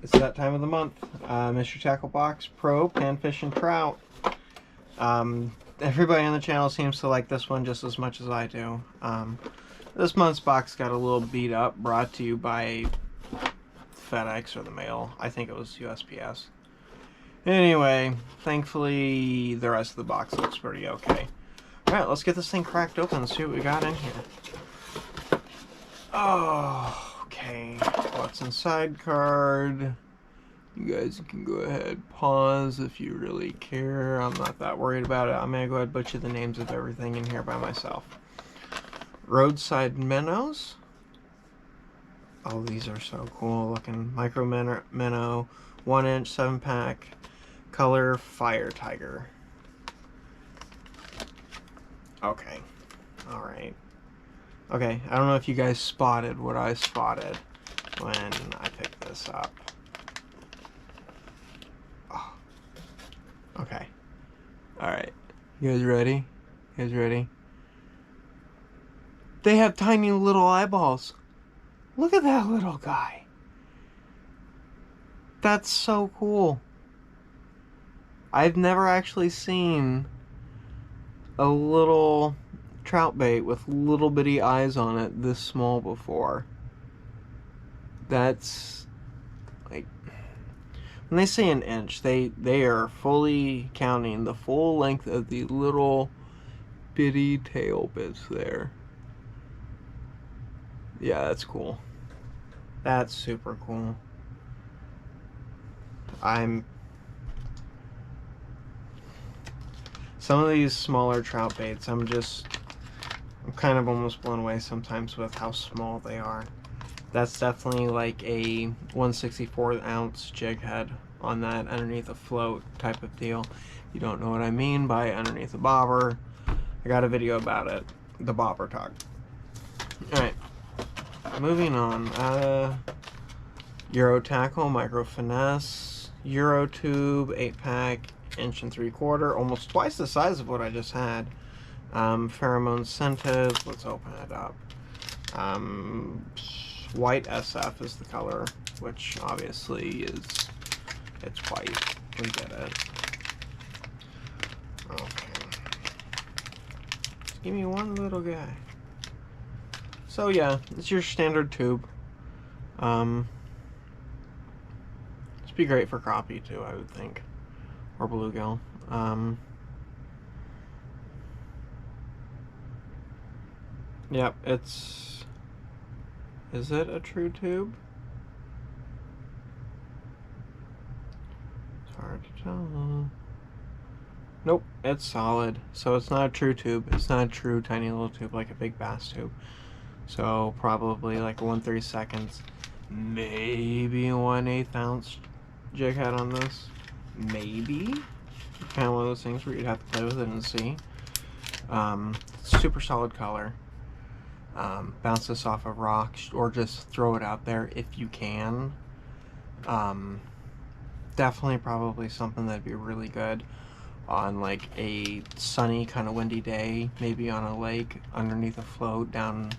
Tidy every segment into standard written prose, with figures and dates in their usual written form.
It's that time of the month. Mr. Tacklebox Pro Panfish and Trout. Everybody on the channel seems to like this one just as much as I do. This month's box got a little beat up, brought to you by FedEx or the mail. I think it was USPS. Anyway, thankfully the rest of the box looks pretty okay. Alright, let's get this thing cracked open and see what we got in here. Oh, okay. What's inside card? You guys can go ahead, pause if you really care. I'm not that worried about it. I'm going to go ahead and butcher the names of everything in here by myself. Roadside minnows. Oh, these are so cool looking. Micro minnow, 1 inch, 7-pack, color fire tiger. Okay, alright. Okay, I don't know if you guys spotted what I spotted when I picked this up. Oh. Okay. Alright. You guys ready? You guys ready? They have tiny little eyeballs. Look at that little guy. That's so cool. I've never actually seen a little trout bait with little bitty eyes on it this small before. That's like, when they say an inch, they are fully counting the full length of the little bitty tail bits there. Yeah, that's cool. That's super cool. Some of these smaller trout baits, I'm kind of almost blown away sometimes with how small they are. That's definitely like a 1/64 ounce jig head on that underneath a float type of deal. You don't know what I mean by underneath a bobber. I got a video about it. The bobber talk. Alright. Moving on. Euro tackle, micro finesse, EuroTube, 8-pack, 1 3/4, almost twice the size of what I just had. Pheromone scented. Let's open it up. White SF is the color, which obviously it's white. We get it. Okay. Just give me one little guy. So yeah, it's your standard tube. This would be great for crappie too, I would think, or bluegill. Yep, is it a true tube? It's hard to tell. Nope, it's solid. So it's not a true tube. It's not a true tiny little tube like a big bass tube. So probably like 1/32, maybe a 1/8 ounce jig head on this. Maybe. Kind of one of those things where you'd have to play with it and see. Super solid color. Bounce this off of rocks or just throw it out there if you can. Definitely probably something that'd be really good on like a sunny kind of windy day, maybe on a lake underneath a float down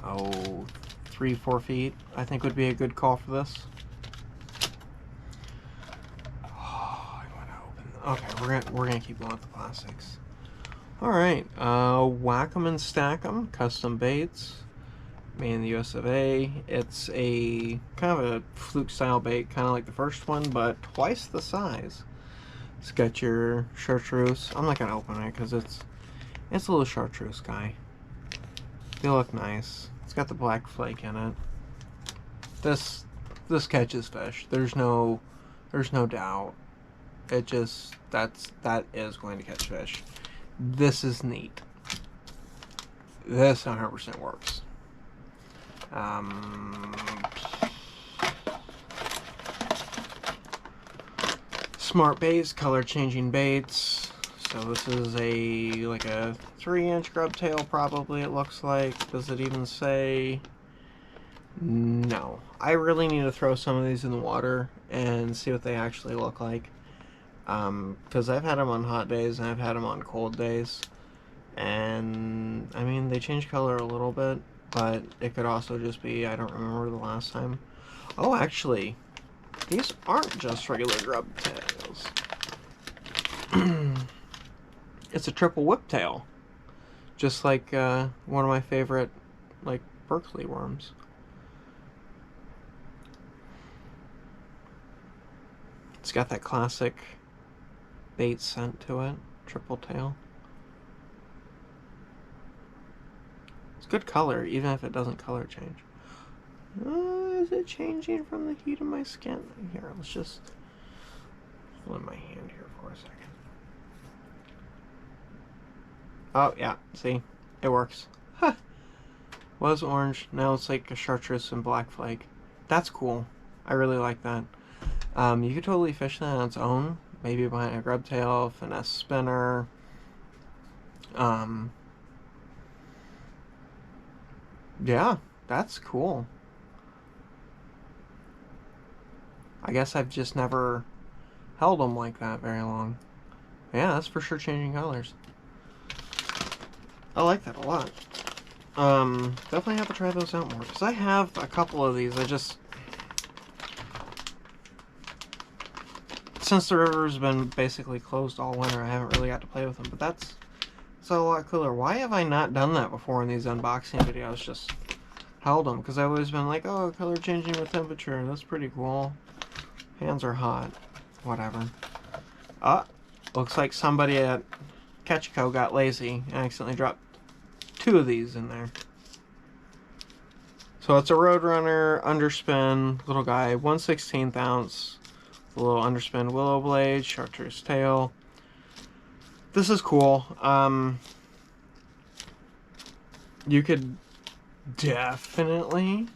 3-4 feet. I think would be a good call for this. Oh, I want to open. Okay, we're gonna keep going with the plastics. Alright, whack 'em and stack 'em, custom baits, made in the US of A. It's a kind of a fluke style bait, kind of like the first one, but twice the size. It's got your chartreuse. I'm not gonna open it because it's a little chartreuse guy. They look nice. It's got the black flake in it. This catches fish. There's no doubt. It just that is going to catch fish. This is neat. This 100% works. Smart baits, color changing baits. So this is like a 3-inch grub tail probably, it looks like. Does it even say? No. I really need to throw some of these in the water and see what they actually look like. Because I've had them on hot days and I've had them on cold days, and I mean they change color a little bit, but it could also just be I don't remember the last time. Oh, actually, these aren't just regular grub tails. It's a triple whiptail, just like one of my favorite, like, Berkeley worms. It's got that classic bait scent to it, triple tail. It's good color, even if it doesn't color change. Is it changing from the heat of my skin? Here, let's just hold in my hand here for a second. Oh, yeah, see? It works. Huh. Was orange, now it's like a chartreuse and black flake. That's cool. I really like that. You could totally fish that on its own. Maybe behind a grub tail, finesse spinner. Yeah, that's cool. I guess I've just never held them like that very long. Yeah, that's for sure changing colors. I like that a lot. Definitely have to try those out more, because I have a couple of these. Since the river's been basically closed all winter, I haven't really got to play with them, but that's a lot cooler. Why have I not done that before in these unboxing videos? Just held them, because I've always been like, oh, color changing with temperature, that's pretty cool. Hands are hot. Whatever. Looks like somebody at Ketchico got lazy and accidentally dropped 2 of these in there. So it's a Roadrunner underspin little guy, 1/16 ounce, with a little underspin willow blade, chartreuse tail. This is cool. You could definitely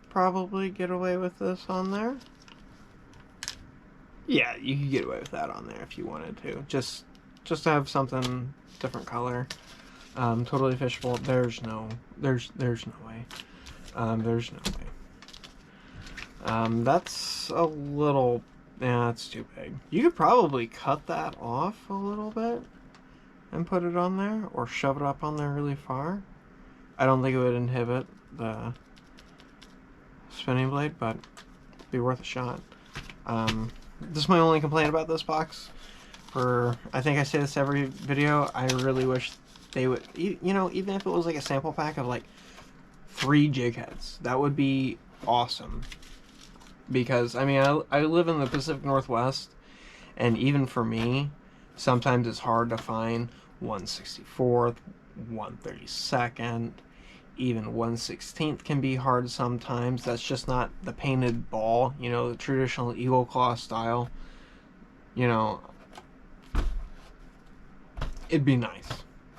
probably get away with this on there. Yeah, you could get away with that on there if you wanted to. Just to have something different color. Totally fishable. There's no way. There's no way. That's a little, yeah, that's too big. You could probably cut that off a little bit and put it on there, or shove it up on there really far. I don't think it would inhibit the spinning blade, but it'd be worth a shot. This is my only complaint about this box. I think I say this every video, I really wish they would, you know, even if it was like a sample pack of like 3 jig heads, that would be awesome. Because, I mean, I live in the Pacific Northwest, and even for me, sometimes it's hard to find 1/64th, 1/32nd, even 1/16th can be hard sometimes. That's just not the painted ball, you know, the traditional eagle claw style. You know, it'd be nice,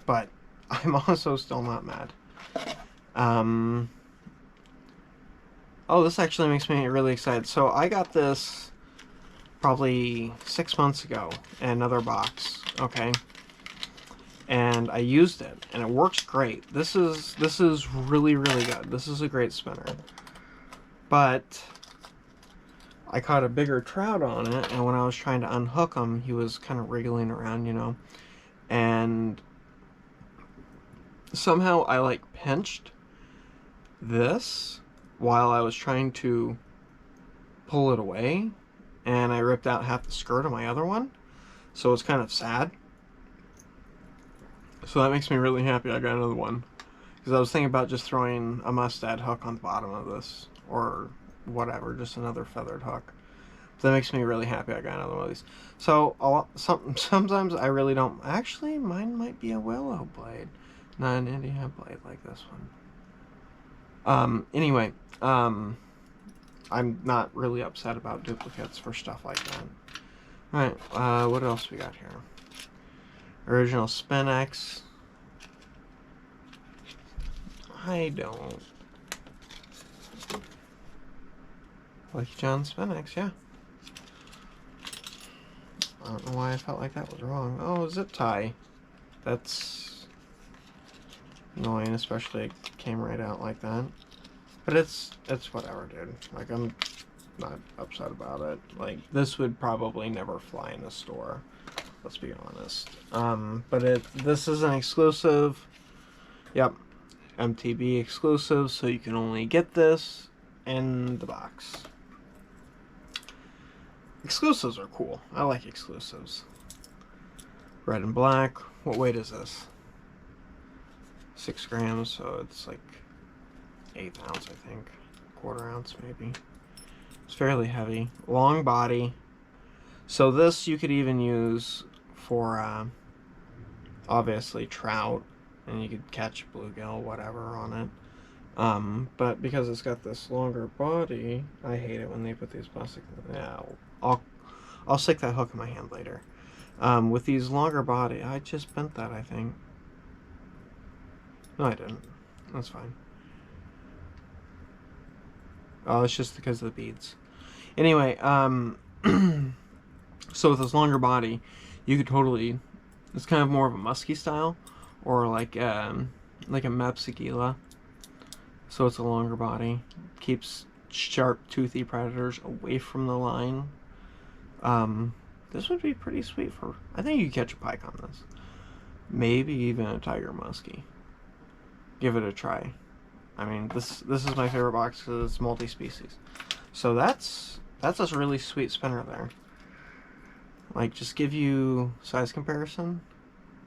but I'm also still not mad. Oh, this actually makes me really excited. So I got this probably 6 months ago in another box, okay? And I used it, and it works great. This is really, really good. This is a great spinner. But I caught a bigger trout on it, and when I was trying to unhook him, he was kind of wriggling around, you know. And somehow I like pinched this while I was trying to pull it away, and I ripped out half the skirt of my other one. So it's kind of sad. So that makes me really happy I got another one. Because I was thinking about just throwing a mustad hook on the bottom of this, or whatever, just another feathered hook. So that makes me really happy I got another one of these. So sometimes I really don't. Actually, mine might be a willow blade, not an Indiana blade like this one. Anyway, I'm not really upset about duplicates for stuff like that. Alright, what else we got here? Original Spenex. I don't. Lucky John Spenex, yeah. I don't know why I felt like that was wrong. Oh, zip tie. That's annoying, especially it came right out like that. But it's whatever, dude. Like, I'm not upset about it. Like, this would probably never fly in a store. Let's be honest. But this is an exclusive. Yep. MTB exclusive, so you can only get this in the box. Exclusives are cool. I like exclusives. Red and black. What weight is this? 6 grams, so it's like 1/8 ounce, I think. 1/4 ounce, maybe. It's fairly heavy. Long body. So this you could even use for, obviously, trout. And you could catch bluegill, whatever, on it. But because it's got this longer body, I hate it when they put these plastic. Yeah, I'll stick that hook in my hand later. With these longer body, I just bent that, I think. No, I didn't. That's fine. Oh, it's just because of the beads. Anyway, so with this longer body, you could totally. It's kind of more of a musky style, or like a Mepsigila. So it's a longer body. Keeps sharp, toothy predators away from the line. This would be pretty sweet for... I think you could catch a pike on this. Maybe even a tiger muskie. Give it a try. I mean, this is my favorite box because it's multi-species. So that's a really sweet spinner there. Like, just give you size comparison.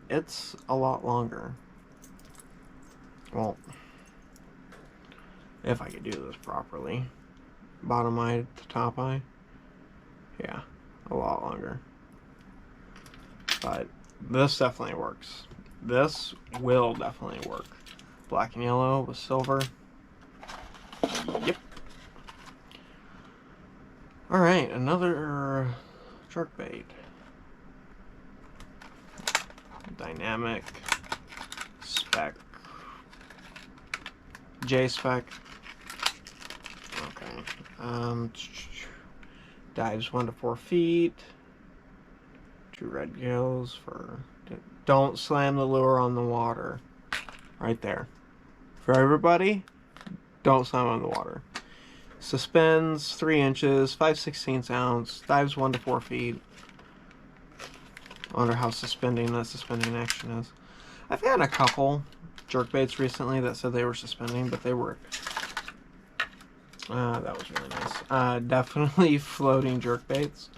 It's a lot longer. Well, if I could do this properly. Bottom eye to top eye. Yeah, a lot longer. But this definitely works. This will definitely work. Black and yellow with silver. Yep. Alright, another jerkbait. Dynamic. Spec. J-Spec. Okay. Dives 1 to 4 feet. 2 red gills for... Don't slam the lure on the water. Right there. For everybody, don't slam on the water. Suspends 3 inches, 5/16 ounce, dives 1 to 4 feet. I wonder how suspending that suspending action is. I've had a couple jerkbaits recently that said they were suspending, but they were... that was really nice. Definitely floating jerkbaits.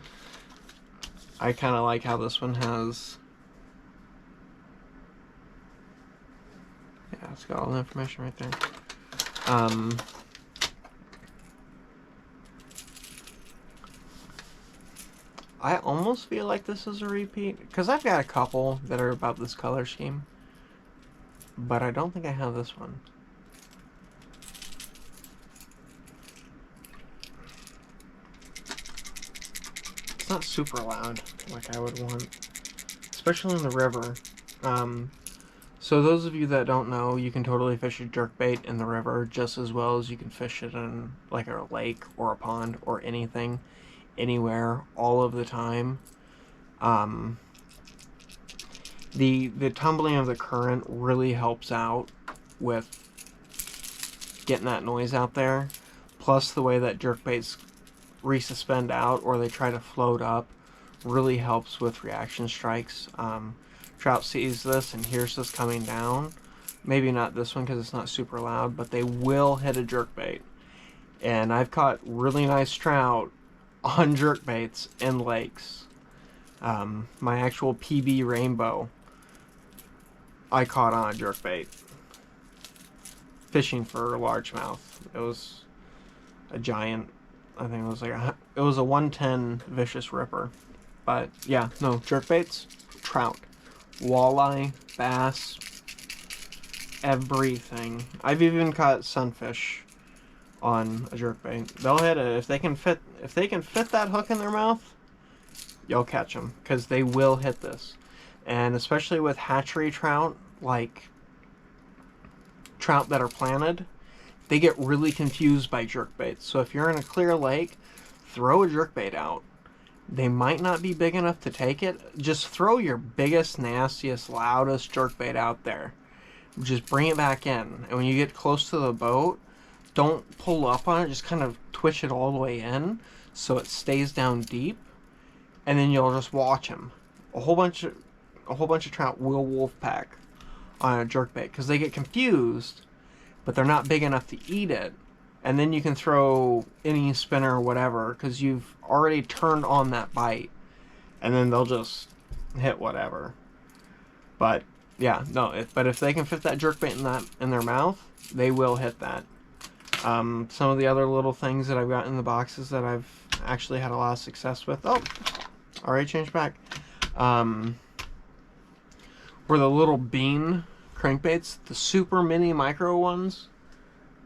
I kind of like how this one has... Yeah, it's got all the information right there. I almost feel like this is a repeat, because I've got a couple that are about this color scheme, but I don't think I have this one. It's not super loud like I would want, especially in the river. So those of you that don't know, you can totally fish a jerkbait in the river just as well as you can fish it in like a lake or a pond or anything, anywhere, all of the time. The tumbling of the current really helps out with getting that noise out there. Plus the way that jerkbaits resuspend out or they try to float up really helps with reaction strikes. Trout sees this and hears this coming down. Maybe not this one because it's not super loud, but they will hit a jerkbait. And I've caught really nice trout on jerkbaits in lakes. My actual PB rainbow I caught on a jerkbait fishing for largemouth. It was a giant, I think it was like it was a 110 vicious ripper. But yeah, no, jerkbaits, trout, walleye, bass, everything. I've even caught sunfish on a jerkbait. They'll hit it if they can fit that hook in their mouth. You'll catch them because they will hit this. And especially with hatchery trout, like trout that are planted, they get really confused by jerkbaits. So if you're in a clear lake, throw a jerkbait out. They might not be big enough to take it. Just throw your biggest, nastiest, loudest jerkbait out there. Just bring it back in. And when you get close to the boat, don't pull up on it. Just kind of twitch it all the way in so it stays down deep. And then you'll just watch them. A whole bunch of trout will wolf pack on a jerkbait because they get confused, but they're not big enough to eat it. and then you can throw any spinner or whatever because you've already turned on that bite, and then they'll just hit whatever. But yeah, no. But if they can fit that jerkbait in their mouth, they will hit that. Some of the other little things that I've got in the boxes that I've actually had a lot of success with. Oh, already changed back. Were the little bean crankbaits, the super mini micro ones.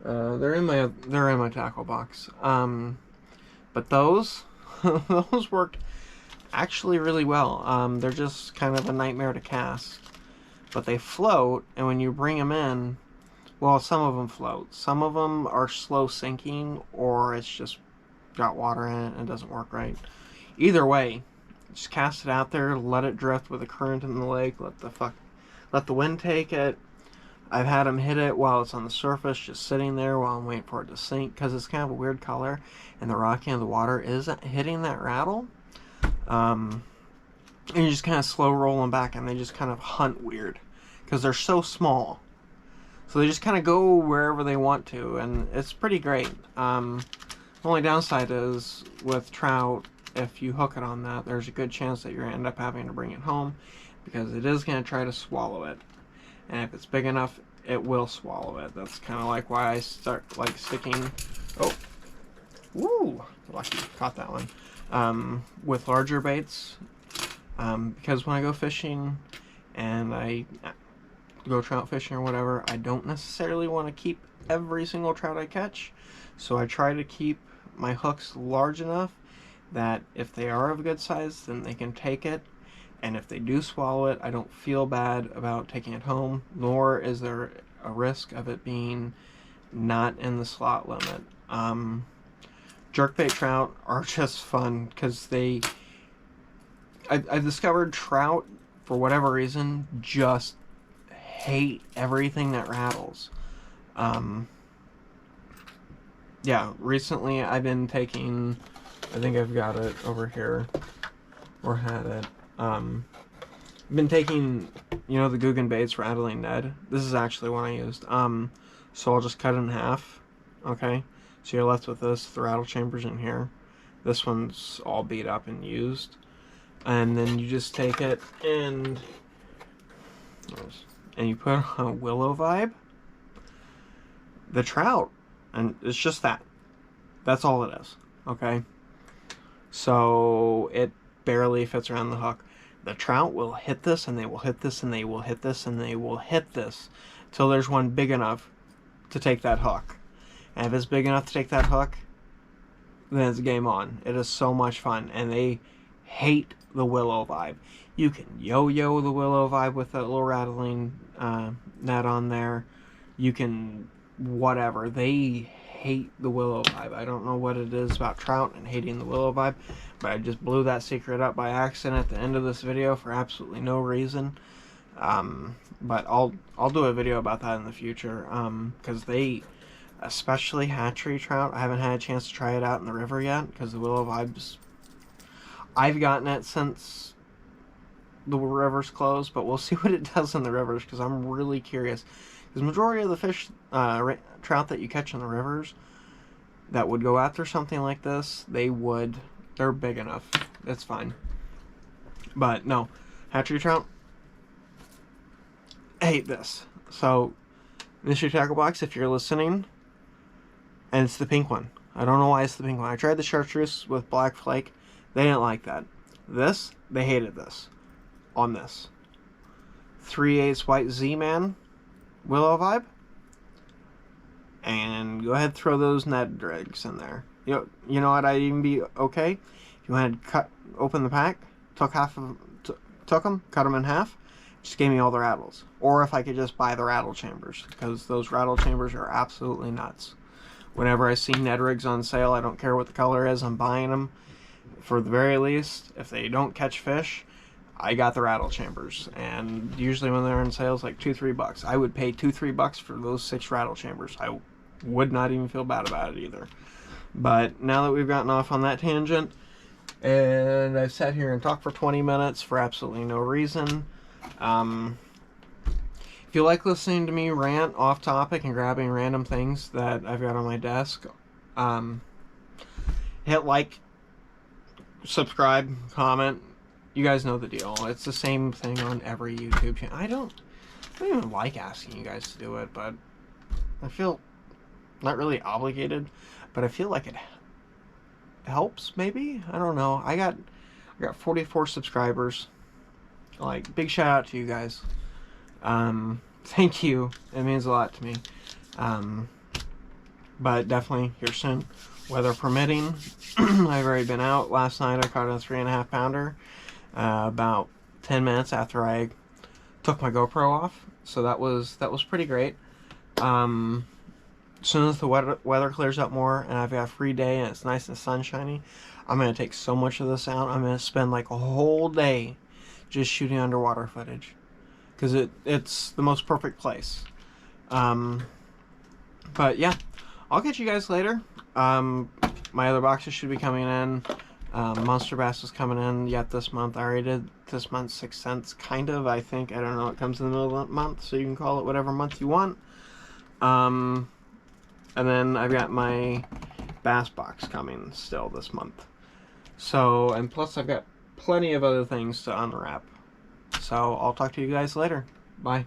They're in my tackle box. But those those worked actually really well. They're just kind of a nightmare to cast, but they float, and when you bring them in, well, some of them float. Some of them are slow sinking, or it's just got water in it and it doesn't work right. Either way, just cast it out there, let it drift with the current in the lake, let the wind take it. I've had them hit it while it's on the surface, just sitting there while I'm waiting for it to sink, because it's kind of a weird color, and the rocking of the water is hitting that rattle. And you just kind of slow roll them back, and they just kind of hunt weird, because they're so small. So they just kind of go wherever they want to, and it's pretty great. The only downside is with trout, if you hook it on that, there's a good chance that you're going to end up having to bring it home, because it is going to try to swallow it. And if it's big enough, it will swallow it. That's kind of like why I start like sticking... Oh! Woo! Lucky, caught that one. With larger baits, because when I go fishing and I go trout fishing or whatever, I don't necessarily want to keep every single trout I catch. So I try to keep my hooks large enough that if they are of a good size, then they can take it. And if they do swallow it, I don't feel bad about taking it home, nor is there a risk of it being not in the slot limit. Jerkbait trout are just fun because I've discovered trout, for whatever reason, just hate everything that rattles. Yeah, recently I've been taking, I think I've got it over here, or had it. I've been taking, you know, the Guggen Baits Rattling Ned. This is actually one I used. So I'll just cut it in half, okay? So you're left with this, the rattle chamber's in here. This one's all beat up and used. And then you just take it and you put on a willow vibe. The trout, and it's just that. That's all it is, okay? So it barely fits around the hook. The trout will hit this, and they will hit this, and they will hit this, and they will hit this till there's one big enough to take that hook. And if it's big enough to take that hook, then it's game on. It is so much fun, and they hate the willow vibe. You can yo-yo the willow vibe with that little rattling net on there. You can whatever. They hate the willow vibe. I don't know what it is about trout and hating the willow vibe, but I just blew that secret up by accident at the end of this video for absolutely no reason. But I'll do a video about that in the future, because they, especially hatchery trout, I haven't had a chance to try it out in the river yet, because the willow vibes, I've gotten it since the river's closed, but we'll see what it does in the rivers, because I'm really curious. Because majority of the fish, trout that you catch in the rivers that would go after something like this, they're big enough. It's fine. But no, hatchery trout, I hate this. So, Mr. Tacklebox, if you're listening, and it's the pink one. I don't know why it's the pink one. I tried the chartreuse with black flake. They didn't like that. This, they hated this. On this. 3/8 white Z-Man willow vibe. And go ahead, throw those Ned dregs in there. You know what? I'd even be okay if you wanted to open the pack, took them, cut them in half, just gave me all the rattles. Or if I could just buy the rattle chambers, because those rattle chambers are absolutely nuts. Whenever I see Ned rigs on sale, I don't care what the color is, I'm buying them. For the very least, if they don't catch fish, I got the rattle chambers, and usually when they're on sale, it's like $2-3. I would pay $2-3 for those 6 rattle chambers. I would not even feel bad about it either. But now that we've gotten off on that tangent, and I've sat here and talked for 20 minutes for absolutely no reason, if If you like listening to me rant off topic and grabbing random things that I've got on my desk, hit like, subscribe, comment. You guys know the deal. It's the same thing on every YouTube channel. I don't even like asking you guys to do it, but I feel not really obligated, but I feel like it helps, maybe? I don't know. I got 44 subscribers. Like, big shout out to you guys. Thank you. It means a lot to me. But definitely here soon. Weather permitting. I've already been out. Last night I caught a 3.5 pounder. About 10 minutes after I took my GoPro off. So that was pretty great. As soon as the weather clears up more and I've got a free day and it's nice and sunshiny, I'm going to take so much of this out. I'm going to spend like a whole day just shooting underwater footage. Because it's the most perfect place. But yeah, I'll catch you guys later. My other boxes should be coming in. Monster Bass is coming in yet this month. I already did this month's 6 cents, kind of, I think. I don't know. It comes in the middle of the month, so you can call it whatever month you want. And then I've got my bass box coming still this month. So, and plus I've got plenty of other things to unwrap. So I'll talk to you guys later. Bye.